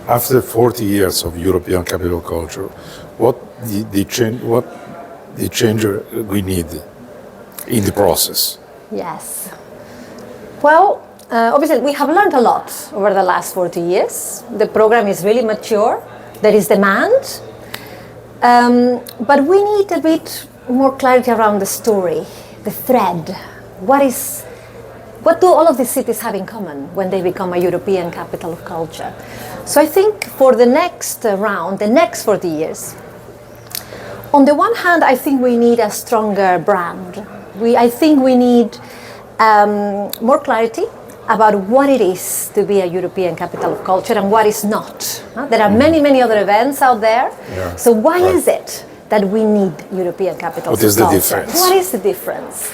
After 40 years of European capital culture, what the change we need in the process? Yes. Well, obviously we have learned a lot over the last 40 years. The program is really mature. There is demand. But we need a bit more clarity around the story, the thread. What do all of these cities have in common when they become a European capital of culture? So I think for the next round, the next 40 years, on the one hand, I think we need a stronger brand. I think we need more clarity about what it is to be a European capital of culture and what is not. There are many, many other events out there. Yeah. So why is it that we need European capitals of culture? What is the difference? What is the difference?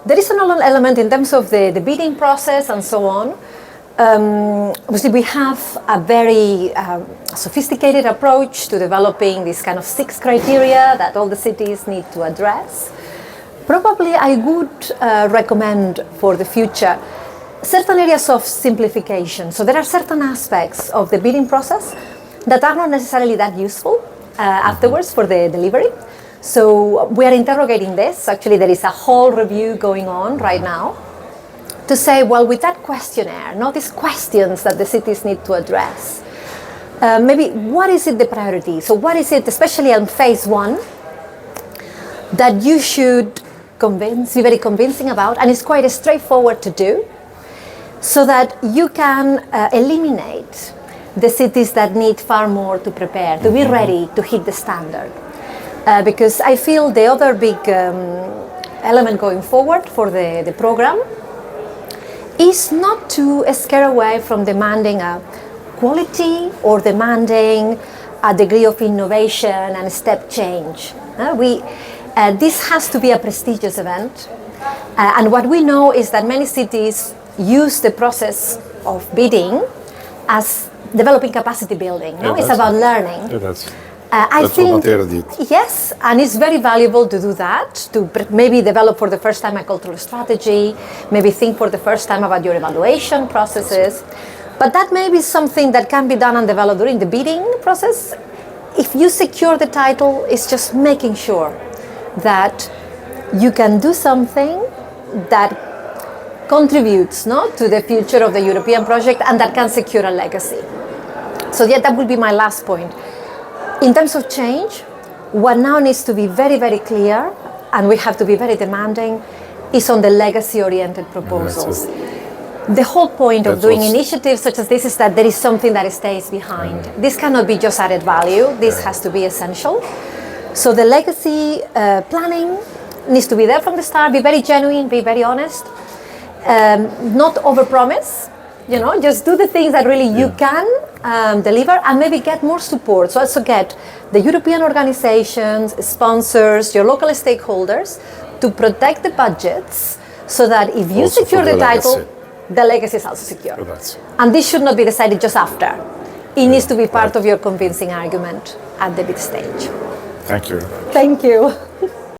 There is another element in terms of the bidding process and so on. Obviously, we have a very sophisticated approach to developing this kind of 6 criteria that all the cities need to address. Probably I would recommend for the future certain areas of simplification. So there are certain aspects of the bidding process that are not necessarily that useful afterwards for the delivery. So we are interrogating this. Actually, there is a whole review going on right now to say, well, with that questionnaire, these questions that the cities need to address, maybe what is it the priority? So what is it, especially on phase 1, that you should be very convincing about, and it's quite straightforward to do, so that you can eliminate the cities that need far more to prepare, to be ready to hit the standard. Because I feel the other big element going forward for the program is not to scare away from demanding a quality or demanding a degree of innovation and step change. This has to be a prestigious event. And what we know is that many cities use the process of bidding as developing capacity building. It's about learning. Yeah, I think, what Napoca did. Yes, and it's very valuable to do that, to maybe develop for the first time a cultural strategy, maybe think for the first time about your evaluation processes. But that may be something that can be done and developed during the bidding process. If you secure the title, it's just making sure that you can do something that contributes to the future of the European project and that can secure a legacy. So yeah, that would be my last point. In terms of change, what now needs to be very, very clear, and we have to be very demanding, is on the legacy-oriented proposals. The whole point of doing initiatives such as this is that there is something that stays behind. This cannot be just added value. This has to be essential. So the legacy planning needs to be there from the start, be very genuine, be very honest, not overpromise, just do the things that really you can deliver, and maybe get more support. So also get the European organizations, sponsors, your local stakeholders to protect the budgets so that if you also secure the title, the legacy is also secure. And this should not be decided just after. It needs to be part of your convincing argument at the bid stage. Thank you. Thank you.